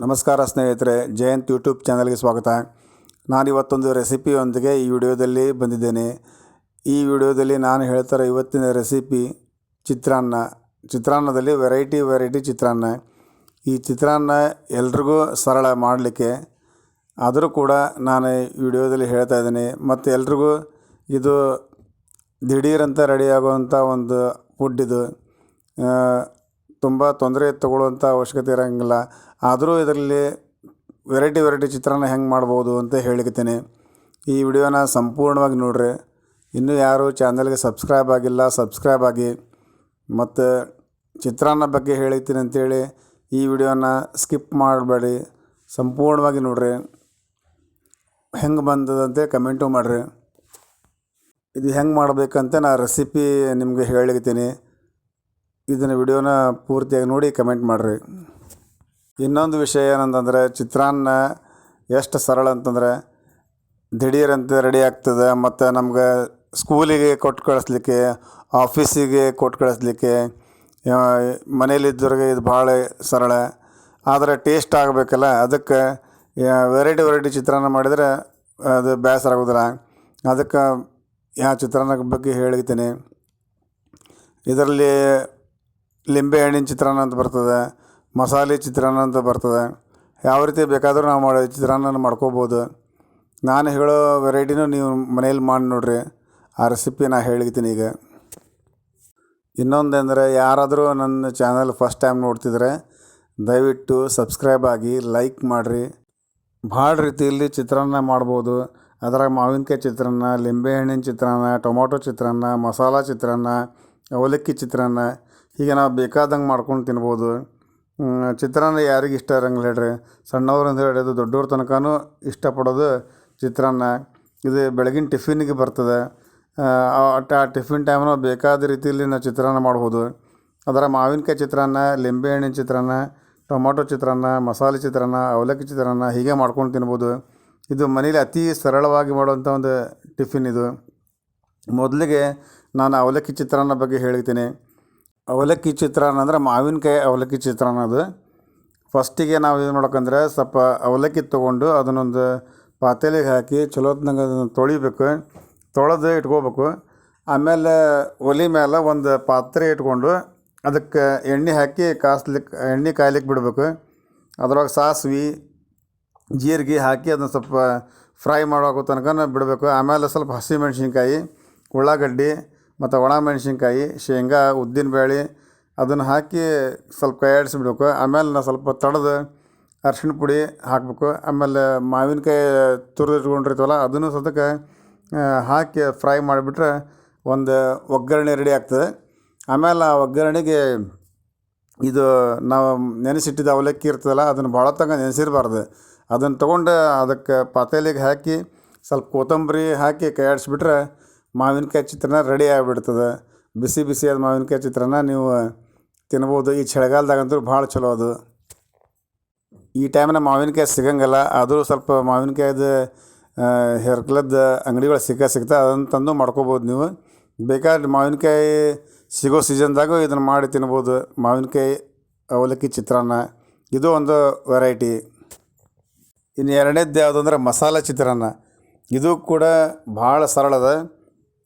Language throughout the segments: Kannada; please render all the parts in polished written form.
ನಮಸ್ಕಾರ ಸ್ನೇಹಿತರೆ, ಜಯಂತ್ ಯೂಟ್ಯೂಬ್ ಚಾನಲ್ಗೆ ಸ್ವಾಗತ. ನಾನಿವತ್ತೊಂದು ರೆಸಿಪಿಯೊಂದಿಗೆ ಈ ವಿಡಿಯೋದಲ್ಲಿ ಬಂದಿದ್ದೇನೆ. ಈ ವಿಡಿಯೋದಲ್ಲಿ ನಾನು ಹೇಳ್ತಾರೆ ಇವತ್ತಿನ ರೆಸಿಪಿ ಚಿತ್ರಾನ್ನದಲ್ಲಿ ವೆರೈಟಿ ಚಿತ್ರಾನ್ನ. ಈ ಚಿತ್ರಾನ್ನ ಎಲ್ರಿಗೂ ಸರಳ ಮಾಡಲಿಕ್ಕೆ, ಆದರೂ ಕೂಡ ನಾನು ಈ ವಿಡಿಯೋದಲ್ಲಿ ಹೇಳ್ತಾ ಇದ್ದೀನಿ. ಮತ್ತು ಎಲ್ರಿಗೂ ಇದು ದಿಢೀರಂತ ರೆಡಿಯಾಗುವಂಥ ಒಂದು ಫುಡ್. ಇದು ತುಂಬ ತೊಂದರೆ ತಗೊಳ್ಳುವಂಥ ಅವಶ್ಯಕತೆ ಇರೋಂಗಿಲ್ಲ. ಆದರೂ ಇದರಲ್ಲಿ ವೆರೈಟಿ ಚಿತ್ರಾನ್ನ ಹೆಂಗೆ ಮಾಡ್ಬೋದು ಅಂತ ಹೇಳಿಕತ್ತೀನಿ. ಈ ವಿಡಿಯೋನ ಸಂಪೂರ್ಣವಾಗಿ ನೋಡ್ರಿ. ಇನ್ನೂ ಯಾರು ಚಾನಲ್ಗೆ ಸಬ್ಸ್ಕ್ರೈಬ್ ಆಗಿಲ್ಲ, ಸಬ್ಸ್ಕ್ರೈಬ್ ಆಗಿ. ಮತ್ತು ಚಿತ್ರಾನ್ನ ಬಗ್ಗೆ ಹೇಳ್ತೀನಿ ಅಂಥೇಳಿ ಈ ವಿಡಿಯೋನ ಸ್ಕಿಪ್ ಮಾಡಬೇಡಿ, ಸಂಪೂರ್ಣವಾಗಿ ನೋಡ್ರಿ. ಹೆಂಗೆ ಬಂದದಂತೆ ಕಮೆಂಟು ಮಾಡಿರಿ. ಇದು ಹೆಂಗೆ ಮಾಡಬೇಕಂತ ನಾನು ರೆಸಿಪಿ ನಿಮಗೆ ಹೇಳಿಕತ್ತೀನಿ. ಇದನ್ನು ವಿಡಿಯೋನ ಪೂರ್ತಿಯಾಗಿ ನೋಡಿ ಕಮೆಂಟ್ ಮಾಡಿರಿ. ಇನ್ನೊಂದು ವಿಷಯ ಏನಂತಂದರೆ, ಚಿತ್ರಾನ್ನ ಎಷ್ಟು ಸರಳ ಅಂತಂದರೆ ದಿಢೀರಂತೆ ರೆಡಿ ಆಗ್ತದೆ. ಮತ್ತು ನಮ್ಗೆ ಸ್ಕೂಲಿಗೆ ಕೊಟ್ಟು ಕಳಿಸ್ಲಿಕ್ಕೆ, ಆಫೀಸಿಗೆ ಕೊಟ್ಟು ಕಳಿಸ್ಲಿಕ್ಕೆ, ಮನೇಲಿದ್ದವ್ರಿಗೆ ಇದು ಭಾಳ ಸರಳ. ಆದರೆ ಟೇಸ್ಟ್ ಆಗಬೇಕಲ್ಲ, ಅದಕ್ಕೆ ವೆರೈಟಿ ಚಿತ್ರಾನ್ನ ಮಾಡಿದರೆ ಅದು ಬೇಸರ ಆಗೋದಿಲ್ಲ. ಅದಕ್ಕೆ ಚಿತ್ರಾನ್ನ ಬಗ್ಗೆ ಹೇಳ್ತೀನಿ. ಇದರಲ್ಲಿ ಲಿಂಬೆಹಣ್ಣಿನ ಚಿತ್ರಾನ್ನ ಅಂತ ಬರ್ತದೆ, ಮಸಾಲೆ ಚಿತ್ರಾನ್ನ ಅಂತ ಬರ್ತದೆ. ಯಾವ ರೀತಿ ಬೇಕಾದರೂ ನಾವು ಚಿತ್ರಾನ್ನ ಮಾಡ್ಕೋಬೋದು. ನಾನು ಹೇಳೋ ವೆರೈಟಿನೂ ನೀವು ಮನೇಲಿ ಮಾಡಿ ನೋಡ್ರಿ. ಆ ರೆಸಿಪಿ ನಾನು ಹೇಳ್ತೀನಿ ಈಗ. ಇನ್ನೊಂದೆಂದರೆ, ಯಾರಾದರೂ ನನ್ನ ಚಾನಲ್ ಫಸ್ಟ್ ಟೈಮ್ ನೋಡ್ತಿದ್ರೆ ದಯವಿಟ್ಟು ಸಬ್ಸ್ಕ್ರೈಬ್ ಆಗಿ, ಲೈಕ್ ಮಾಡಿರಿ. ಭಾಳ ರೀತಿಯಲ್ಲಿ ಚಿತ್ರಾನ್ನ ಮಾಡ್ಬೋದು. ಅದರಾಗ ಮಾವಿನಕಾಯಿ ಚಿತ್ರಾನ್ನ, ಲಿಂಬೆಹಣ್ಣಿನ ಚಿತ್ರಾನ್ನ, ಟೊಮೊಟೊ ಚಿತ್ರಾನ್ನ, ಮಸಾಲ ಚಿತ್ರಾನ್ನ, ಅವಲಕ್ಕಿ ಚಿತ್ರಾನ್ನ, ಹೀಗೆ ನಾವು ಬೇಕಾದಂಗೆ ಮಾಡ್ಕೊಂಡು ತಿನ್ಬೋದು. ಚಿತ್ರಾನ್ನ ಯಾರಿಗೆ ಇಷ್ಟ ಇರೋಂಗಿಲ್ಲ ಹೇಳ್ರಿ. ಸಣ್ಣವ್ರಿಂದ ಹಿಡಿದು ದೊಡ್ಡವ್ರ ತನಕನೂ ಇಷ್ಟಪಡೋದು ಚಿತ್ರಾನ್ನ. ಇದು ಬೆಳಗಿನ ಟಿಫಿನ್ಗೆ ಬರ್ತದೆ. ಆ ಟಿಫಿನ್ ಟೈಮ್ನ ಬೇಕಾದ ರೀತಿಯಲ್ಲಿ ನಾವು ಚಿತ್ರಾನ್ನ ಮಾಡ್ಬೋದು. ಅದರ ಮಾವಿನಕಾಯಿ ಚಿತ್ರಾನ್ನ, ಲಿಂಬೆಹಣ್ಣಿನ ಚಿತ್ರಾನ್ನ, ಟೊಮೊಟೊ ಚಿತ್ರಾನ್ನ, ಮಸಾಲೆ ಚಿತ್ರಾನ್ನ, ಅವಲಕ್ಕಿ ಚಿತ್ರಾನ್ನ ಹೀಗೆ ಮಾಡ್ಕೊಂಡು ತಿನ್ಬೋದು. ಇದು ಮನೇಲಿ ಅತಿ ಸರಳವಾಗಿ ಮಾಡುವಂಥ ಒಂದು ಟಿಫಿನ್ ಇದು. ಮೊದಲಿಗೆ ನಾನು ಅವಲಕ್ಕಿ ಚಿತ್ರಾನ್ನ ಬಗ್ಗೆ ಹೇಳ್ತೀನಿ. ಅವಲಕ್ಕಿ ಚಿತ್ರಾನ್ನ ಅಂದರೆ ಮಾವಿನಕಾಯಿ ಅವಲಕ್ಕಿ ಚಿತ್ರಾನ್ನ. ಅದು ಫಸ್ಟಿಗೆ ನಾವು ಏನು ಮಾಡ್ಬೇಕಂದ್ರೆ, ಸ್ವಲ್ಪ ಅವಲಕ್ಕಿ ತೊಗೊಂಡು ಅದನ್ನೊಂದು ಪಾತ್ರೆಗೆ ಹಾಕಿ ಚಲೋತ್ನಾಗ ಅದನ್ನು ತೊಳಿಬೇಕು. ತೊಳೆದು ಇಟ್ಕೋಬೇಕು. ಆಮೇಲೆ ಒಲೆ ಮೇಲೆ ಒಂದು ಪಾತ್ರೆ ಇಟ್ಕೊಂಡು ಅದಕ್ಕೆ ಎಣ್ಣೆ ಹಾಕಿ ಎಣ್ಣೆ ಕಾಯ್ಲಿಕ್ಕೆ ಬಿಡಬೇಕು. ಅದ್ರೊಳಗೆ ಸಾಸಿವೆ, ಜೀರಿಗೆ ಹಾಕಿ ಅದನ್ನು ಸ್ವಲ್ಪ ಫ್ರೈ ಮಾಡೋ ತನಕ ಬಿಡಬೇಕು. ಆಮೇಲೆ ಸ್ವಲ್ಪ ಹಸಿಮೆಣ್ಸಿನ್ಕಾಯಿ, ಉಳ್ಳಾಗಡ್ಡಿ ಮತ್ತು ಒಣ ಮೆಣಸಿನ್ಕಾಯಿ, ಶೇಂಗಾ, ಉದ್ದಿನಬೇಳೆ ಅದನ್ನು ಹಾಕಿ ಸ್ವಲ್ಪ ಕೈಯಾಡಿಸ್ಬಿಡ್ಬೇಕು. ಆಮೇಲೆ ನಾವು ಸ್ವಲ್ಪ ತಡೆದು ಅರಿಶಿಣ ಪುಡಿ ಹಾಕಬೇಕು. ಆಮೇಲೆ ಮಾವಿನಕಾಯಿ ತುರಿದಿಟ್ಕೊಂಡಿರ್ತೀವಲ್ಲ ಅದನ್ನು ಸತಕ್ಕೆ ಹಾಕಿ ಫ್ರೈ ಮಾಡಿಬಿಟ್ರೆ ಒಂದು ಒಗ್ಗರಣೆ ರೆಡಿ ಆಗ್ತದೆ. ಆಮೇಲೆ ಆ ಒಗ್ಗರಣೆಗೆ ಇದು ನಾವು ನೆನೆಸಿಟ್ಟಿದ್ದ ಅವಲಕ್ಕಿ ಇರ್ತದಲ್ಲ, ಅದನ್ನು ಭಾಳ ತನಕ ನೆನೆಸಿರಬಾರ್ದು. ಅದನ್ನು ತೊಗೊಂಡು ಅದಕ್ಕೆ ಪಾತ್ರೆಲಿಗೆ ಹಾಕಿ ಸ್ವಲ್ಪ ಕೊತ್ತಂಬರಿ ಹಾಕಿ ಕೈಯಾಡಿಸ್ಬಿಟ್ರೆ ಮಾವಿನಕಾಯಿ ಚಿತ್ರಾನ್ನ ರೆಡಿ ಆಗಿಬಿಡ್ತದೆ. ಬಿಸಿಯಾದ ಮಾವಿನಕಾಯಿ ಚಿತ್ರಾನ್ನ ನೀವು ತಿನ್ಬೋದು. ಈ ಚಳಿಗಾಲದಾಗಂತೂ ಭಾಳ ಚಲೋ ಅದು. ಈ ಟೈಮ್ನ ಮಾವಿನಕಾಯಿ ಸಿಗೋಂಗಿಲ್ಲ, ಆದರೂ ಸ್ವಲ್ಪ ಮಾವಿನಕಾಯ್ದು ಹೆರ್ಕಲದ ಅಂಗಡಿಗಳು ಸಿಗ್ತಾ ಅದನ್ನು ತಂದು ಮಾಡ್ಕೋಬೋದು. ನೀವು ಬೇಕಾದ್ರೆ ಮಾವಿನಕಾಯಿ ಸಿಗೋ ಸೀಸನ್ದಾಗೂ ಇದನ್ನು ಮಾಡಿ ತಿನ್ಬೋದು. ಮಾವಿನಕಾಯಿ ಅವಲಕ್ಕಿ ಚಿತ್ರಾನ್ನ ಇದು ಒಂದು ವೆರೈಟಿ. ಇನ್ನು ಎರಡನೇದ್ದು ಯಾವುದು ಅಂದರೆ ಮಸಾಲೆ ಚಿತ್ರಾನ್ನ. ಇದು ಕೂಡ ಭಾಳ ಸರಳದ.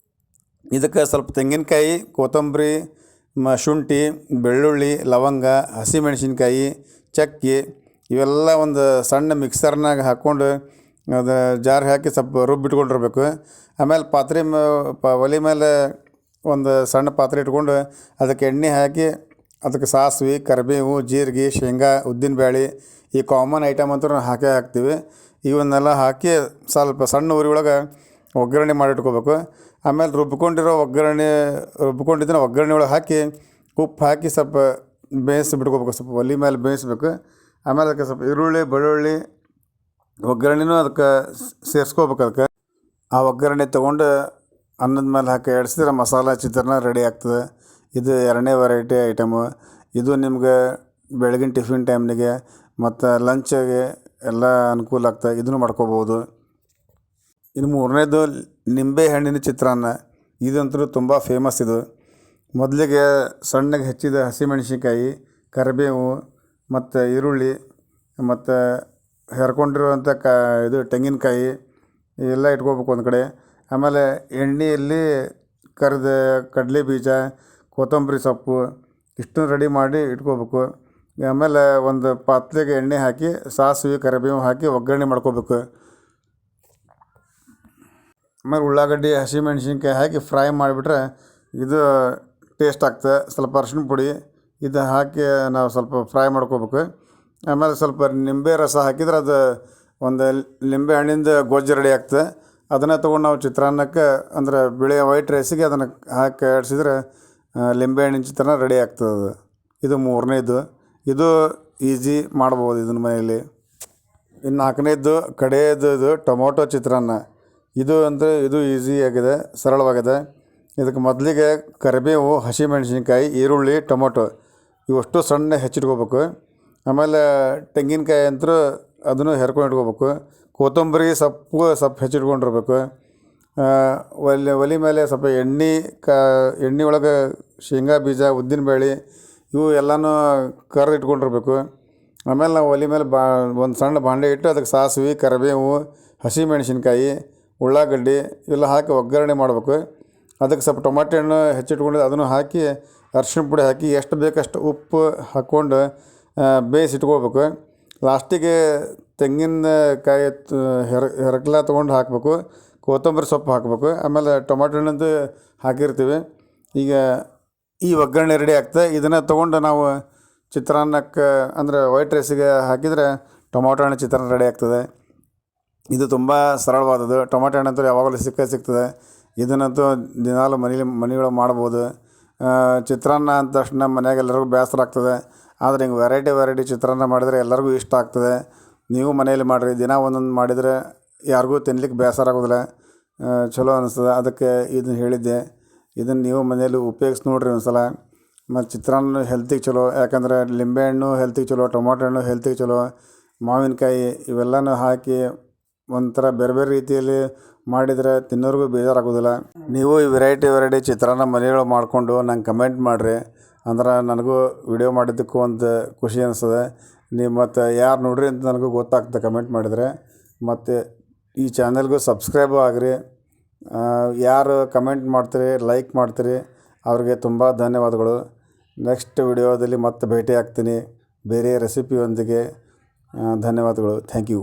ಇದಕ್ಕೆ ಸ್ವಲ್ಪ ತೆಂಗಿನಕಾಯಿ, ಕೊತ್ತಂಬರಿ, ಶುಂಠಿ, ಬೆಳ್ಳುಳ್ಳಿ, ಲವಂಗ, ಹಸಿಮೆಣಸಿನ್ಕಾಯಿ, ಚಕ್ಕೆ ಇವೆಲ್ಲ ಒಂದು ಸಣ್ಣ ಮಿಕ್ಸರ್ನಾಗ ಹಾಕ್ಕೊಂಡು ಅದು ಜಾರ್ ಹಾಕಿ ಸ್ವಲ್ಪ ರುಬ್ಬಿಟ್ಕೊಂಡಿರ್ಬೇಕು. ಆಮೇಲೆ ಒಲೆ ಮೇಲೆ ಒಂದು ಸಣ್ಣ ಪಾತ್ರೆ ಇಟ್ಕೊಂಡು ಅದಕ್ಕೆ ಎಣ್ಣೆ ಹಾಕಿ ಅದಕ್ಕೆ ಸಾಸಿವೆ, ಕರಿಬೇವು, ಜೀರಿಗೆ, ಶೇಂಗಾ, ಉದ್ದಿನಬೇಳೆ ಈ ಕಾಮನ್ ಐಟಮ್ ಅಂತೂ ನಾವು ಹಾಕ್ತೀವಿ. ಇವನ್ನೆಲ್ಲ ಹಾಕಿ ಸ್ವಲ್ಪ ಸಣ್ಣ ಉರಿ ಒಳಗೆ ಒಗ್ಗರಣೆ ಮಾಡಿಟ್ಕೋಬೇಕು. ಆಮೇಲೆ ರುಬ್ಕೊಂಡಿದ್ದನ್ನು ಒಗ್ಗರಣೆ ಒಳಗೆ ಹಾಕಿ ಉಪ್ಪು ಹಾಕಿ ಸ್ವಲ್ಪ ಬೇಯಿಸಿಬಿಟ್ಕೋಬೇಕು. ಸ್ವಲ್ಪ ಒಲೆ ಮೇಲೆ ಬೇಯಿಸ್ಬೇಕು. ಆಮೇಲೆ ಅದಕ್ಕೆ ಸ್ವಲ್ಪ ಈರುಳ್ಳಿ, ಬೆಳ್ಳುಳ್ಳಿ ಒಗ್ಗರಣೆನೂ ಅದಕ್ಕೆ ಸೇರಿಸ್ಕೋಬೇಕು. ಅದಕ್ಕೆ ಆ ಒಗ್ಗರಣೆ ತೊಗೊಂಡು ಅನ್ನದ ಮೇಲೆ ಹಾಕಿ ಎಡ್ಸಿದ್ರೆ ಮಸಾಲೆ ಚಿತ್ರಾನ್ನ ರೆಡಿ ಆಗ್ತದೆ. ಇದು ಎರಡನೇ ವೆರೈಟಿ ಐಟಮು. ಇದು ನಿಮ್ಗೆ ಬೆಳಗಿನ ಟಿಫಿನ್ ಟೈಮ್ನಿಗೆ ಮತ್ತು ಲಂಚಿಗೆ ಎಲ್ಲ ಅನುಕೂಲ ಆಗ್ತದೆ. ಇದನ್ನು ಮಾಡ್ಕೋಬೋದು. ಇನ್ನು ಮೂರನೇದು ನಿಂಬೆಹಣ್ಣಿನ ಚಿತ್ರಾನ್ನ. ಇದಂತೂ ತುಂಬ ಫೇಮಸ್. ಇದು ಮೊದಲಿಗೆ ಸಣ್ಣಗೆ ಹೆಚ್ಚಿದ ಹಸಿಮೆಣಸಿನ್ಕಾಯಿ, ಕರಿಬೇವು ಮತ್ತು ಈರುಳ್ಳಿ ಮತ್ತು ಹೆರ್ಕೊಂಡಿರುವಂಥ ಇದು ತೆಂಗಿನಕಾಯಿ ಎಲ್ಲ ಇಟ್ಕೋಬೇಕು ಒಂದು ಕಡೆ. ಆಮೇಲೆ ಎಣ್ಣೆಯಲ್ಲಿ ಕರಿದ ಕಡಲೆ ಬೀಜ, ಕೊತ್ತಂಬರಿ ಸೊಪ್ಪು ಇಷ್ಟನ್ನು ರೆಡಿ ಮಾಡಿ ಇಟ್ಕೋಬೇಕು. ಆಮೇಲೆ ಒಂದು ಪಾತ್ರೆಗೆ ಎಣ್ಣೆ ಹಾಕಿ ಸಾಸಿವೆ ಕರಿಬೇವು ಹಾಕಿ ಒಗ್ಗರಣೆ ಮಾಡ್ಕೋಬೇಕು. ಆಮೇಲೆ ಉಳ್ಳಾಗಡ್ಡಿ ಹಸಿಮೆಣ್ಸಿನ್ಕಾಯಿ ಹಾಕಿ ಫ್ರೈ ಮಾಡಿಬಿಟ್ರೆ ಇದು ಟೇಸ್ಟ್ ಆಗ್ತದೆ. ಸ್ವಲ್ಪ ಅರಿಶಿಣ ಪುಡಿ ಇದು ಹಾಕಿ ನಾವು ಸ್ವಲ್ಪ ಫ್ರೈ ಮಾಡ್ಕೋಬೇಕು. ಆಮೇಲೆ ಸ್ವಲ್ಪ ನಿಂಬೆ ರಸ ಹಾಕಿದ್ರೆ ಅದು ಒಂದು ನಿಂಬೆ ಹಣ್ಣಿಂದ ಗೊಜ್ಜು ರೆಡಿ ಆಗ್ತದೆ. ಅದನ್ನು ತೊಗೊಂಡು ನಾವು ಚಿತ್ರಾನ್ನಕ್ಕೆ ಅಂದರೆ ಬಿಳಿ ವೈಟ್ ರೈಸಿಗೆ ಅದನ್ನು ಹಾಕಿ ಆಡಿಸಿದ್ರೆ ಲಿಂಬೆಹಣ್ಣಿನ ಚಿತ್ರಾನ್ನ ರೆಡಿ ಆಗ್ತದೆ. ಅದು ಇದು ಮೂರನೇದು. ಇದು ಈಸಿ ಮಾಡ್ಬೋದು ಇದನ್ನ ಮನೆಯಲ್ಲಿ. ಇನ್ನು ನಾಲ್ಕನೇದು ಕಡೆಯದು ಟೊಮೊಟೊ ಚಿತ್ರಾನ್ನ. ಇದು ಅಂದರೆ ಇದು ಈಸಿಯಾಗಿದೆ, ಸರಳವಾಗಿದೆ. ಇದಕ್ಕೆ ಮೊದಲಿಗೆ ಕರಿಬೇವು, ಹಸಿಮೆಣ್ಸಿನ್ಕಾಯಿ, ಈರುಳ್ಳಿ, ಟೊಮೊಟೊ ಇವಷ್ಟು ಸಣ್ಣ ಹೆಚ್ಚಿಟ್ಕೋಬೇಕು. ಆಮೇಲೆ ತೆಂಗಿನಕಾಯಿ ಅಂತೂ ಅದನ್ನು ಹೆರ್ಕೊಂಡು ಇಟ್ಕೋಬೇಕು. ಕೊತ್ತಂಬರಿ ಸೊಪ್ಪು ಹೆಚ್ಚಿಟ್ಕೊಂಡಿರ್ಬೇಕು. ಒಲೆ ಮೇಲೆ ಸ್ವಲ್ಪ ಎಣ್ಣೆ ಒಳಗೆ ಶೇಂಗಾ ಬೀಜ, ಉದ್ದಿನಬೇಳೆ ಇವು ಎಲ್ಲನೂ ಕರೆದು ಇಟ್ಕೊಂಡಿರ್ಬೇಕು. ಆಮೇಲೆ ನಾವು ಒಲೆ ಮೇಲೆ ಒಂದು ಸಣ್ಣ ಬಾಂಡೆ ಇಟ್ಟು ಅದಕ್ಕೆ ಸಾಸಿವೆ, ಕರಿಬೇವು, ಹಸಿಮೆಣ್ಸಿನ್ಕಾಯಿ, ಉಳ್ಳಾಗಡ್ಡಿ ಇವೆಲ್ಲ ಹಾಕಿ ಒಗ್ಗರಣೆ ಮಾಡಬೇಕು. ಅದಕ್ಕೆ ಸ್ವಲ್ಪ ಟೊಮಾಟೊ ಹಣ್ಣು ಹೆಚ್ಚಿಟ್ಕೊಂಡಿದ್ದು ಅದನ್ನು ಹಾಕಿ ಅರಿಶಿಣ ಪುಡಿ ಹಾಕಿ ಎಷ್ಟು ಬೇಕಷ್ಟು ಉಪ್ಪು ಹಾಕ್ಕೊಂಡು ಬೇಯಿಸಿಟ್ಕೋಬೇಕು. ಲಾಸ್ಟಿಗೆ ತೆಂಗಿನಕಾಯಿ ಹೆರಕ್ಲ ತೊಗೊಂಡು ಹಾಕಬೇಕು. ಕೊತ್ತಂಬರಿ ಸೊಪ್ಪು ಹಾಕಬೇಕು. ಆಮೇಲೆ ಟೊಮಾಟೊ ಹಣ್ಣದ್ದು ಹಾಕಿರ್ತೀವಿ. ಈಗ ಈ ಒಗ್ಗರಣೆ ರೆಡಿ ಆಗ್ತದೆ. ಇದನ್ನು ತೊಗೊಂಡು ನಾವು ಚಿತ್ರಾನ್ನಕ್ಕೆ ಅಂದರೆ ವೈಟ್ ರೈಸಿಗೆ ಹಾಕಿದರೆ ಟೊಮಾಟೊ ಹಣ್ಣು ಚಿತ್ರಾನ್ನ ರೆಡಿ ಆಗ್ತದೆ. ಇದು ತುಂಬ ಸರಳವಾದದ್ದು. ಟೊಮಾಟೊ ಹಣ್ಣಂತೂ ಯಾವಾಗಲೂ ಸಿಗ್ತದೆ. ಇದನ್ನಂತೂ ದಿನಾಲು ಮನೆಯೊಳಗೆ ಮಾಡ್ಬೋದು. ಚಿತ್ರಾನ್ನ ಅಂದ ತಕ್ಷಣ ಮನ್ಯಾಗ ಎಲ್ಲರಿಗೂ ಬೇಸರ ಆಗ್ತದೆ. ಆದರೆ ಹಿಂಗೆ ವೆರೈಟಿ ಚಿತ್ರಾನ್ನ ಮಾಡಿದರೆ ಎಲ್ಲರಿಗೂ ಇಷ್ಟ ಆಗ್ತದೆ. ನೀವು ಮನೆಯಲ್ಲಿ ಮಾಡಿರಿ. ದಿನ ಒಂದೊಂದು ಮಾಡಿದರೆ ಯಾರಿಗೂ ತಿನ್ಲಿಕ್ಕೆ ಬೇಸರ ಆಗೋದಿಲ್ಲ, ಚಲೋ ಅನ್ನಿಸ್ತದೆ. ಅದಕ್ಕೆ ಇದನ್ನು ಹೇಳಿದ್ದೆ. ಇದನ್ನು ನೀವು ಮನೆಯಲ್ಲಿ ಉಪಯೋಗಿಸಿ ನೋಡಿರಿ ಒಂದು ಸಲ. ಮತ್ತು ಚಿತ್ರಾನ್ನ ಹೆಲ್ತಿಗೆ ಚಲೋ, ಯಾಕಂದರೆ ಲಿಂಬೆಹಣ್ಣು ಹೆಲ್ತಿಗೆ ಚಲೋ, ಟೊಮಾಟೊ ಹಣ್ಣು ಹೆಲ್ತಿಗೆ ಚಲೋ, ಮಾವಿನಕಾಯಿ ಇವೆಲ್ಲನೂ ಹಾಕಿ ಒಂಥರ ಬೇರೆ ಬೇರೆ ರೀತಿಯಲ್ಲಿ ಮಾಡಿದರೆ ತಿನ್ನೋರಿಗೂ ಬೇಜಾರಾಗೋದಿಲ್ಲ. ನೀವು ಈ ವೆರೈಟಿ ಚಿತ್ರಾನ್ನ ಮನೆಯೊಳಗೆ ಮಾಡಿಕೊಂಡು ನಂಗೆ ಕಮೆಂಟ್ ಮಾಡಿರಿ. ಅಂದ್ರೆ ನನಗೂ ವಿಡಿಯೋ ಮಾಡಿದ್ದಕ್ಕೂ ಒಂದು ಖುಷಿ ಅನಿಸ್ತದೆ. ನೀವು ಮತ್ತು ಯಾರು ನೋಡ್ರಿ ಅಂತ ನನಗೂ ಗೊತ್ತಾಗ್ತದೆ ಕಮೆಂಟ್ ಮಾಡಿದರೆ. ಮತ್ತು ಈ ಚಾನಲ್ಗೂ ಸಬ್ಸ್ಕ್ರೈಬು ಆಗಿರಿ. ಯಾರು ಕಮೆಂಟ್ ಮಾಡ್ತೀರಿ, ಲೈಕ್ ಮಾಡ್ತೀರಿ ಅವ್ರಿಗೆ ತುಂಬ ಧನ್ಯವಾದಗಳು. ನೆಕ್ಸ್ಟ್ ವಿಡಿಯೋದಲ್ಲಿ ಮತ್ತೆ ಭೇಟಿ ಆಗ್ತೀನಿ ಬೇರೆ ರೆಸಿಪಿಯೊಂದಿಗೆ. ಧನ್ಯವಾದಗಳು. Thank you.